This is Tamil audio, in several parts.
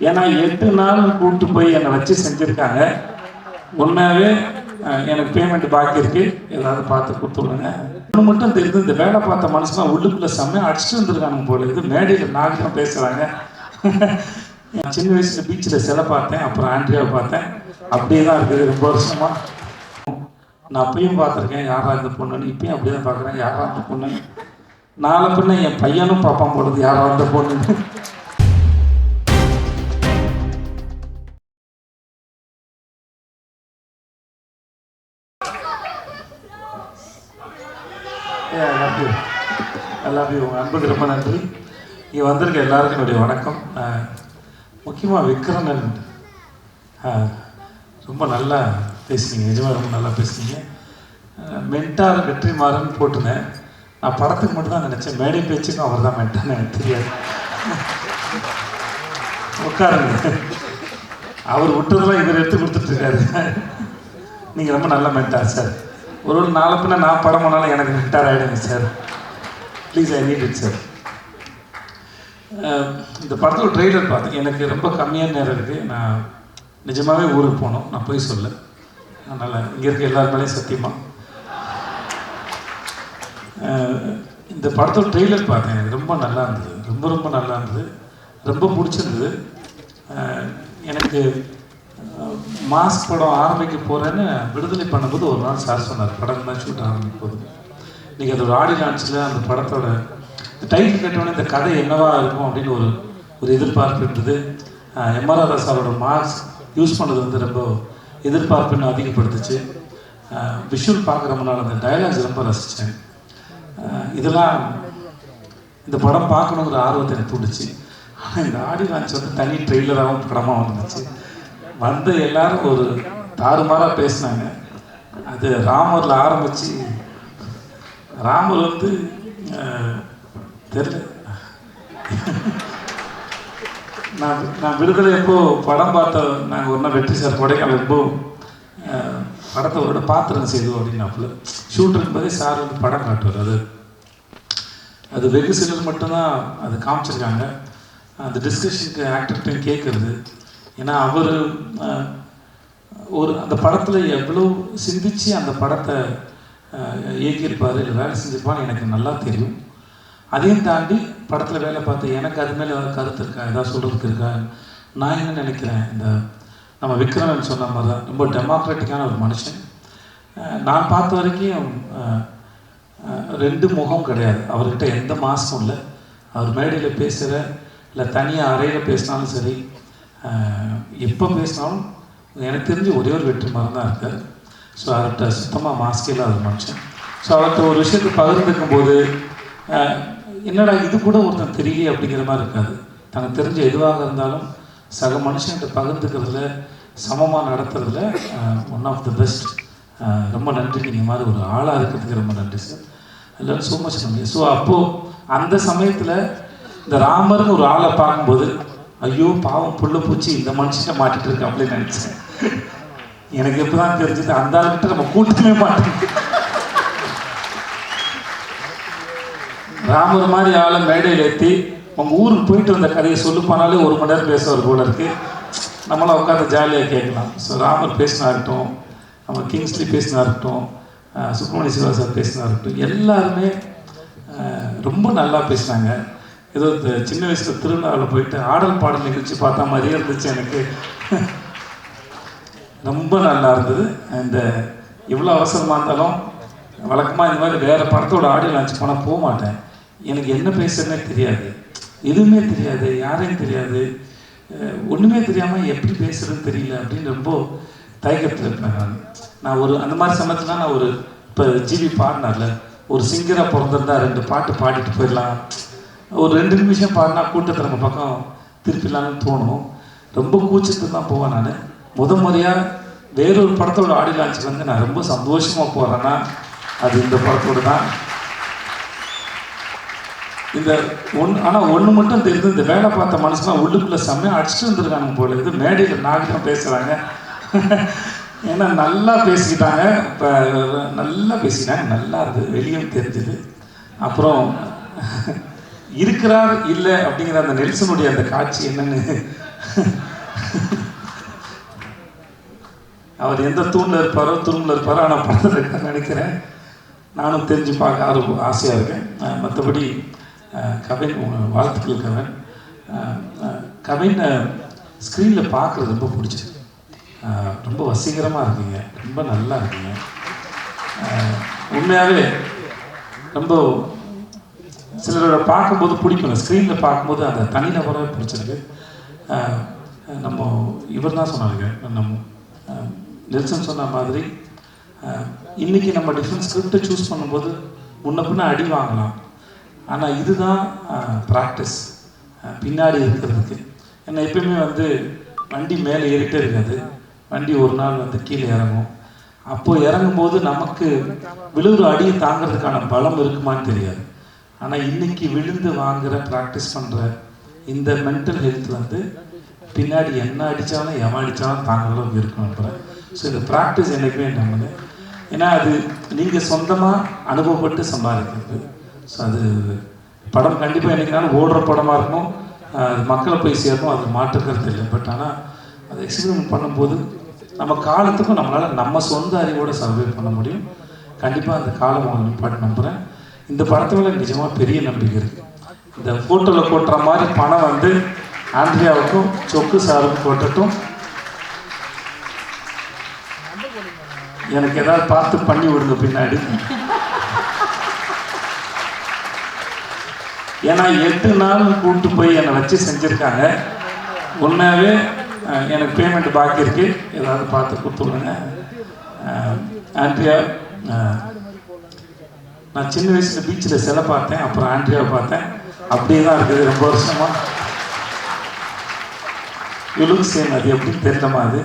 ஏன்னா 8 நாள் கூப்பிட்டு போய் என்னை வச்சு செஞ்சுருக்காங்க. உண்மையாகவே எனக்கு பேமெண்ட் பாக்கி இருக்கு, ஏதாவது பார்த்து கொடுத்துடுங்க. ஒன்று மட்டும் தெரியுது, இந்த வேலை பார்த்த மனுஷனா உள்ளுக்குள்ள செம்மையாக அடிச்சுட்டு வந்துருக்காங்க போல. இது மேடையில் நாகரிகம் பேசுகிறாங்க. சின்ன வயசுல பீச்சில் சிலை பார்த்தேன், அப்புறம் ஆண்ட்ரியாவை பார்த்தேன். அப்படியே தான் இருக்குது ரொம்ப வருஷமா. நான் அப்பயும் பார்த்துருக்கேன் யாரா இந்த பொண்ணுன்னு, இப்பயும் அப்படியே தான் பார்க்குறேன் யாரா இந்த பொண்ணு. நாளை பின்ன என் பையனும் பார்ப்பான் போடுறது யாரா இந்த பொண்ணுன்னு. எல்லாத்தையும் அன்புக்கு ரொம்ப நன்றி. இங்கே வந்திருக்க எல்லாருக்கும் என்னுடைய வணக்கம். முக்கியமாக விக்ரமன் ரொம்ப நல்லா பேசுனீங்க, நிஜமாக ரொம்ப நல்லா பேசுனீங்க. மென்டார் வெற்றிமாறன் போட்டுனேன். நான் படத்துக்கு மட்டும் தான் நினச்சேன், மேடை பேச்சுக்கும் அவர் தான் மென்டான்னு எனக்கு தெரியாது. உட்காருங்க, அவர் விட்டதெல்லாம் இவர் எடுத்து கொடுத்துட்ருக்காரு. நீங்கள் ரொம்ப நல்ல மென்டார் சார். ஒரு நாளை பின்ன நான் படம் பண்ணாலும் எனக்கு மென்டார் ஆகிடுங்க sir. Please, I need it sir. இந்த படத்தோட ட்ரெய்லர் பார்த்தேன், எனக்கு ரொம்ப கம்மியான நேரம் இருக்குது. நான் நிஜமாகவே ஊருக்கு போகணும், நான் போய் சொல்ல. அதனால் இங்கே இருக்க எல்லாருமேலேயும் சத்தியமாக இந்த படத்தோட ட்ரெய்லர் பார்த்தேன், எனக்கு ரொம்ப நல்லா இருந்தது, ரொம்ப ரொம்ப நல்லா இருந்தது, ரொம்ப பிடிச்சிருந்தது. எனக்கு மாஸ் படம் ஆரம்பிக்க போகிறேன்னு விடுதலை பண்ணும்போது ஒரு நாள் சார் சொன்னார், படம் தான் ஷூட் ஆரம்பிக்க போகுது. இன்றைக்கி அதோட ஆடியோ லான்ச்சில் அந்த படத்தோட டைட்டில் கேட்டோன்னே இந்த கதை என்னவா இருக்கும் அப்படின்னு ஒரு எதிர்பார்ப்பு இருந்தது. எம்.ஆர். ராதா சாரோட மார்க்ஸ் யூஸ் பண்ணது வந்து ரொம்ப எதிர்பார்ப்புன்னு அதிகப்படுத்துச்சு. விஷுவல் பார்க்குறவங்களால அந்த டயலாக்ஸ் ரொம்ப ரசித்தேன். இதெல்லாம் இந்த படம் பார்க்கணுங்கிற ஆர்வத்தை எனக்கு தூண்டுச்சு. ஆனால் இந்த ஆடியோ லான்ச் வந்து தனி ட்ரெய்லராகவும் படமாக வந்துச்சு. வந்த எல்லாரும் ஒரு தாறுமாறாக பேசினாங்க. அது ராமரில் ஆரம்பித்து, ராமர் வந்து தெரியல, நான் விடுதலை எப்போ படம் பார்த்த, நாங்கள் ஒரு நாள் வெற்றி சார் கொடைக்கானல் எப்போ படத்தை ஒரு பார்த்துருங்க செய்தோம் அப்படின்னாப்புல. ஷூட் இருக்கும்போதே சார் வந்து படம் காட்டுவார். அது வெகு சிலர் மட்டும்தான் அது காமிச்சிருக்காங்க. அந்த டிஸ்கஷனுக்கு ஆக்டர்கிட்டையும் கேட்குறது. ஏன்னா அவர் அந்த படத்தில் எவ்வளோ சிந்திச்சு அந்த படத்தை இயக்கியிருப்பார், இல்லை வேலை செஞ்சிருப்பான்னு எனக்கு நல்லா தெரியும். அதையும் தாண்டி படத்தில் வேலை பார்த்து எனக்கு அது மேலே ஏதாவது கருத்து இருக்கா, ஏதாவது சொல்கிறதுக்கு இருக்கா. நான் என்ன நினைக்கிறேன், இந்த நம்ம விக்ரமன் சொன்ன மாதிரி தான் ரொம்ப டெமோக்ராட்டிக்கான ஒரு மனுஷன். நான் பார்த்த வரைக்கும் 2 முகம் கிடையாது அவர்கிட்ட, எந்த மாசமும் இல்லை. அவர் மேடையில் பேசுகிற, இல்லை தனியாக அறையில் பேசினாலும் சரி, எப்போ பேசினாலும் எனக்கு தெரிஞ்சு ஒரே ஒரு வெற்றிமாறன் தான் இருக்கார். ஸோ அவர்கிட்ட சுத்தமாக மாஸ்கே இல்லாத மனுஷன். ஸோ அவர்கிட்ட ஒரு விஷயத்தை பகிர்ந்துக்கும் போது என்னடா இது கூட ஒருத்தன் தெரியலையே அப்படிங்கிற மாதிரி இருக்காது. தனக்கு தெரிஞ்ச எதுவாக இருந்தாலும் சக மனுஷன்கிட்ட பகிர்ந்துக்கிறதுல, சமமாக நடத்துறதுல ஒன் ஆஃப் த பெஸ்ட். ரொம்ப நன்றி, நீங்கள் மாதிரி ஒரு ஆளாக இருக்கிறதுக்கு ரொம்ப நன்றி சார். எல்லோரும் ஸோ மச் நன்றி. ஸோ அப்போது அந்த சமயத்தில் இந்த ராமர்னு ஒரு ஆளை பார்க்கும்போது, ஐயோ பாவம் புள்ள பூச்சி இந்த மனுஷனை மாட்டிகிட்டு இருக்கேன் அப்படின்னு நினச்சேன். எனக்கு எப்போ தான் தெரிஞ்சது, அந்த ஆளுக்கிட்ட நம்ம கூட்டமே மாட்டேங்குது. ராமர் மாதிரி ஆளை மேடையில் ஏற்றி உங்கள் ஊருக்கு போயிட்டு வந்த கதையை சொல்லுப்பானாலே 1 மணி நேரம் பேசுவார் போல இருக்குது. நம்மளாம் உட்காந்து ஜாலியாக கேட்கலாம். ஸோ ராமர் பேசினா இருக்கட்டும், நம்ம கிங்ஸ்லி பேசினா இருக்கட்டும், சுப்பிரமணிய சிவா சார் பேசினா இருக்கட்டும், எல்லாருமே ரொம்ப நல்லா பேசினாங்க. ஏதோ சின்ன வயசில் திருவிழாவில் போயிட்டு ஆடல் பாடல் நிகழ்ச்சி பார்த்தா மாதிரியே இருந்துச்சு எனக்கு. ரொம்ப நல்லா இருந்தது. இந்த இவ்வளோ அவசரமாக இருந்தாலும் வழக்கமாக இந்த மாதிரி வேறு படத்தோட ஆடியோ லான்ச் போனால் போக மாட்டேன். எனக்கு என்ன பேசுறதுனே தெரியாது, எதுவுமே தெரியாது, யாரையும் தெரியாது, ஒன்றுமே தெரியாமல் எப்படி பேசுகிறதுன்னு தெரியல அப்படின்னு ரொம்ப தயக்கத்தில் இருப்பேன். நான் ஒரு அந்த மாதிரி சமயத்தில் நான் ஒரு இப்போ ஜிவி பாடினார்ல, ஒரு சிங்கராக பிறந்திருந்தா 2 பாட்டு பாடிட்டு போயிடலாம், ஒரு 2 நிமிஷம் பாடினா கூட்டத்தை நம்ம பக்கம் திருப்பிடலான்னு தோணும். ரொம்ப கூச்சத்துக்கு தான் போவேன். நான் முறையாக வேறொரு படத்தோட ஆடியோ லான்ச்சுக்கு வந்து நான் ரொம்ப சந்தோஷமாக போகிறேன்னா அது இந்த படத்தோடு தான். இந்த ஆனால் ஒன்று மட்டும் தெரியுது, இந்த வேலை பார்த்த மனுஷனா உள்ளுக்குள்ளே செம்மையாக அடிச்சுட்டு வந்துருக்காங்க போல. இது மேடையில் நாகரிகம் பேசுகிறாங்க. ஏன்னா நல்லா பேசிக்கிட்டாங்க, இப்போ நல்லா பேசிக்கிட்டாங்க, நல்லா இருந்தது, வெளியும் தெரிஞ்சுது. அப்புறம் இருக்கிறார் இல்லை அப்படிங்கிற அந்த நெல்சனுடைய அந்த காட்சி என்னன்னு அவர் எந்த தூணில் இருப்பாரோ தூணில் இருப்பாரோ, ஆனால் படத்தில் இருக்கான்னு நினைக்கிறேன். நானும் தெரிஞ்சு பார்க்க ஆசையாக இருக்கேன். மற்றபடி கவின் வாழ்த்துக்கள் கவின். கவின் ஸ்க்ரீனில் பார்க்குறது ரொம்ப பிடிச்சிது. ரொம்ப வசீகரமாக இருக்கீங்க, ரொம்ப நல்லா இருக்கீங்க. உண்மையாகவே ரொம்ப சிலரோட பார்க்கும்போது பிடிக்கும், ஸ்க்ரீனில் பார்க்கும்போது அந்த தனிநபராக பிடிச்சிருக்கு. நம்ம இவர் தான் சொன்னாருங்க, நம்ம நெல்சன் சொன்ன மாதிரி இன்றைக்கி நம்ம டிஃப்ரெண்ட் ஸ்கிரிப்டை சூஸ் பண்ணும்போது முன்ன பின்ன அடி வாங்கலாம். ஆனால் இதுதான் ப்ராக்டிஸ் பின்னாடி இருக்கிறதுக்கு. ஏன்னா எப்பயுமே வந்து வண்டி மேலே ஏறிட்டே இருக்காது, வண்டி ஒரு நாள் வந்து கீழே இறங்கும். அப்போது இறங்கும்போது நமக்கு விழுகிற அடியை தாங்கிறதுக்கான பலம் இருக்குமான்னு தெரியாது. ஆனால் இன்றைக்கி விழுந்து வாங்குகிற ப்ராக்டிஸ் பண்ணுற இந்த மென்டல் ஹெல்த் வந்து பின்னாடி என்ன அடித்தாலும் எவன் அடித்தாலும் தாங்குற அளவுக்கு இருக்கணுன்றேன். ஸோ இந்த ப்ராக்டிஸ் என்றைக்குமே நம்மளு, ஏன்னா அது நீங்கள் சொந்தமாக அனுபவப்பட்டு சம்பாதிக்கிறது. ஸோ அது படம் கண்டிப்பாக என்றைக்குனாலும் ஓடுற படமாக இருக்கும், அது மக்களை போய் சேரணும், அது மாற்றுக்கிறது இல்லை. பட் ஆனால் அதை எக்ஸ்பீரியன்ஸ் பண்ணும்போது நம்ம காலத்துக்கும் நம்மளால் நம்ம சொந்த அறிவோடு சர்வே பண்ண முடியும். கண்டிப்பாக அந்த காலம் அவங்க நிப்பாட்டு நம்புகிறேன். இந்த படத்துல நிஜமாக பெரிய நம்பிக்கை இருக்குது. இந்த ஃபோட்டோவில் போட்டுற மாதிரி பணம் வந்து ஆண்ட்ரியாவுக்கும் சொக்கு சாருக்கும் போட்டுட்டும் எனக்கு ஏதாவது பார்த்து பண்ணி விடுங்க பின்னாடி. ஏன்னா 8 நாள் கூப்பிட்டு போய் என்னை வச்சு செஞ்சுருக்காங்க. உண்மையாகவே எனக்கு பேமெண்ட் பாக்கி இருக்குது, ஏதாவது பார்த்து கொடுத்துருங்க. ஆண்ட்ரியா, நான் சின்ன வயசில் பீச்சில் சிலை பார்த்தேன், அப்புறம் ஆண்ட்ரியாவை பார்த்தேன், அப்படியே தான் இருக்குது ரொம்ப வருஷமாக. இவ்வளவு சேம், அது எப்படின்னு தெரியலமா. அது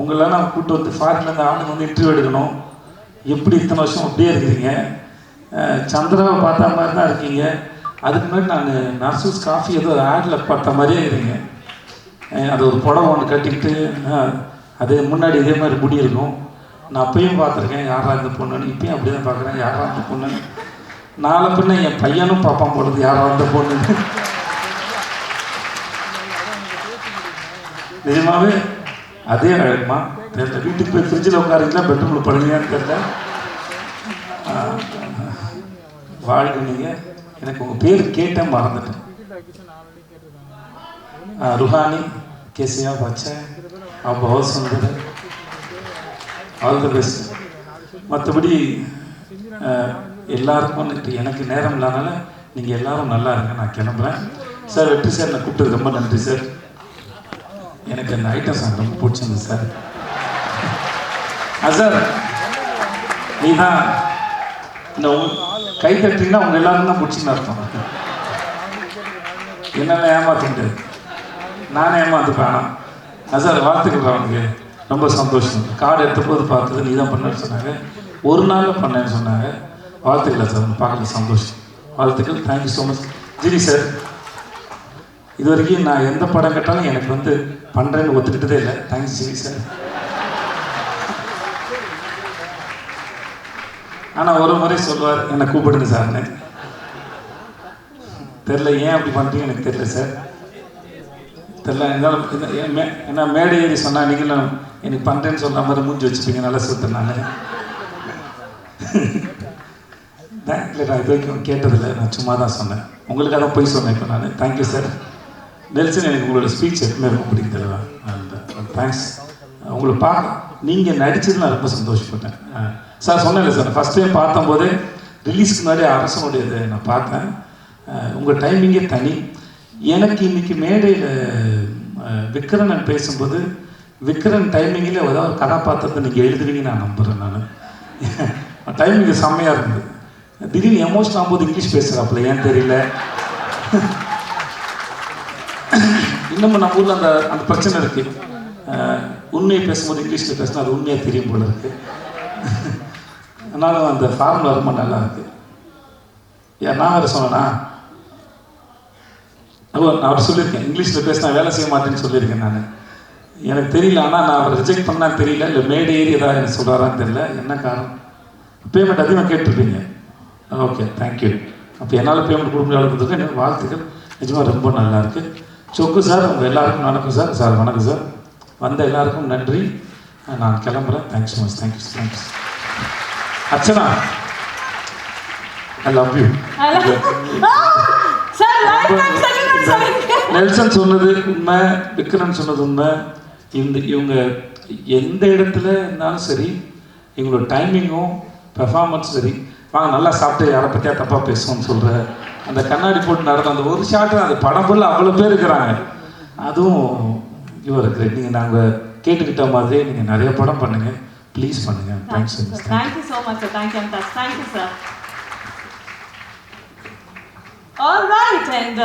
உங்களெல்லாம் நான் கூப்பிட்டு வந்து ஃபாரின்லேருந்து ஆளுங்க வந்து இன்டர்வியூ எடுக்கணும், எப்படி இத்தனை வருஷம் அப்படியே இருக்கிறீங்க, சந்திராவை பார்த்தா மாதிரி தான் இருக்கீங்க. அதுக்கு முன்னாடி நான் நர்சஸ் காஃபி ஏதோ ஆடில் பார்த்த மாதிரியே இருக்கீங்க. அது ஒரு புடவை ஒன்று கட்டிக்கிட்டு அது முன்னாடி இதே மாதிரி முடி இருக்கும். நான் அப்பயும் பார்த்துருக்கேன் யாரா இந்த பொண்ணுன்னு, இப்பயும் அப்படி தான் பார்க்குறேன் யாரா இந்த பொண்ணுன்னு. நாளை பின்ன என் பையனும் பார்ப்பான் போடுறது யாரா இந்த பொண்ணுன்னு. நிஜமாவே அதே அழகுமா தெரியல. வீட்டுக்கு போய் ஃப்ரிட்ஜில் உட்காருங்களா பெட்ரூமில் படுங்கன்னு தெரியல. வாழ்க்கை நீங்கள் எனக்கு உங்கள் பேர் கேட்டேன் மறந்துட்டேன். रूहानी कैसे आप? अच्छा है, आप बहुत सुंदर है, ஆல் தி பெஸ்ட். மற்றபடி எல்லாருக்கும் எனக்கு நேரம் இல்லாதனால நீங்கள் எல்லோரும் நல்லா இருங்க, நான் கிளம்புறேன். சார் வெற்றி சார், நான் கூப்பிட்டது ரொம்ப நன்றி சார். எனக்கு அந்த ஐட்டம் சார் ரொம்ப பிடிச்சிருந்தது சார். சார் நீ தான் இந்த கை தட்டிங்கன்னா உங்கள் எல்லாரும் தான் பிடிச்சின்னு அர்த்தம். என்னால் ஏமாற்ற முடியாது, நானே ஏமாந்துப்பேன். சார் வாழ்த்துக்கள், அவனுக்கு ரொம்ப சந்தோஷம். கார்டு எடுத்த போது பார்த்தது நீ தான் பண்ணேன்னு சொன்னாங்க, ஒரு நாளில் பண்ணேன்னு சொன்னாங்க. வாழ்த்துக்கள் சார், பார்க்கல சந்தோஷம். வாழ்த்துக்கள், தேங்க்யூ ஸோ மச். ஜிரி சார், இது வரைக்கும் நான் எந்த படம் கேட்டாலும் எனக்கு வந்து பண்ணுறேன்னு ஒத்துக்கிட்டதே இல்லை. Thanks ஜிரி sir. ஆனால் ஒரு முறை சொல்லுவார் என்னை கூப்பிடுங்க சார்னு. தெரில ஏன் அப்படி பண்ணுறீங்க எனக்கு தெரியல சார், தெரில. இருந்தாலும் என்ன மேடை ஏறி சொன்னால் நீங்களும் எனக்கு பண்ணுறேன்னு சொல்கிற மாதிரி மூஞ்சி வச்சுப்பீங்க, நல்லா சொல்லிட்டேன் நான். இல்லை, நான் இது வரைக்கும் கேட்டதில்லை, நான் சும்மா தான் சொன்னேன், உங்களுக்காக போய் சொன்னேன் இப்போ நான். Thank you sir. நெல்சன், எனக்கு உங்களோட ஸ்பீச் எப்பவுமே ரொம்ப பிடிக்கும் தெரியல. தேங்க்ஸ். உங்களை நீங்கள் நடிச்சது நான் ரொம்ப சந்தோஷப்பட்டேன் சார். சொன்னேன் சார், ஃபஸ்ட் டைம் பார்த்தம்போது ரிலீஸ்க்கு முன்னாடி அரசனுடையது நான் பார்த்தேன். உங்கள் டைமிங்கே தனி. எனக்கு இன்றைக்கி மேடையில் விக்ரன் பேசும்போது விக்ரன் டைமிங்கில் ஏதாவது ஒரு கதாபாத்திரத்தை நீங்கள் எழுதுவீங்கன்னு நான் நம்புகிறேன். நான் டைமிங்கு செம்மையாக இருந்தது. திடீர்னு எமோஷன் ஆகும்போது இங்கிலீஷ் பேசுகிறாப்புல ஏன் தெரியல. இன்னமும் நம்ம ஊரில் அந்த பிரச்சனை இருக்குது. உண்மையை பேசும்போது இங்கிலீஷில் பேசினா அது உண்மையாக தெரியும் போல இருக்குது. அதனால அந்த ஃபார்முலா ரொம்ப நல்லா இருக்குது. நான் வேறு சொன்னேன்னா, நான் அவர் சொல்லியிருக்கேன் இங்கிலீஷில் பேசினா வேலை செய்ய மாட்டேன்னு சொல்லியிருக்கேன் நான். எனக்கு தெரியல, ஆனால் நான் அவரை ரிஜெக்ட் பண்ணான்னு தெரியல, இல்லை மேடை ஏறி ஏதாவது எனக்கு சொல்கிறாரான்னு தெரியல. என்ன காரணம்? பேமெண்ட் அதிகமாக கேட்டிருப்பீங்க. Okay, thank you. அப்போ என்னால் பேமெண்ட் கொடுக்க அளவுக்கு எனக்கு வாழ்த்துக்கள். நிஜமாக ரொம்ப நல்லாயிருக்கு. சொக்கு சார் உங்கள் எல்லாருக்கும் வணக்கம் சார். சார் வணக்கம் சார். வந்த எல்லாருக்கும் நன்றி. நான் கிளம்புறேன். Thanks so much. Thanks. Archana, I love you. Nelson சொன்னது உண்மை, விக்ரன் சொன்னது உண்மை. இவங்க எந்த இடத்துல இருந்தாலும் சரி, இவங்களோட டைமிங்கும் பெர்ஃபார்மன்ஸ் சரி. வாங்க நல்லா சாப்பிட்டு யாரை பற்றியா தப்பாக பேசுவோம்னு சொல்கிற அந்த கண்ணாடி போட்டு நடந்த அந்த ஒரு ஷாட்டு, அந்த படம் ஃபுல்லாக அவ்வளோ பேர் இருக்கிறாங்க. அதுவும் இவர் இருக்கிற நீங்கள் நாங்கள் கேட்டுக்கிட்ட மாதிரி நீங்கள் நிறைய படம் பண்ணுங்கள், ப்ளீஸ் பண்ணுங்கள். Thanks so much. Thank you so much sir. Thank you sir. All right, and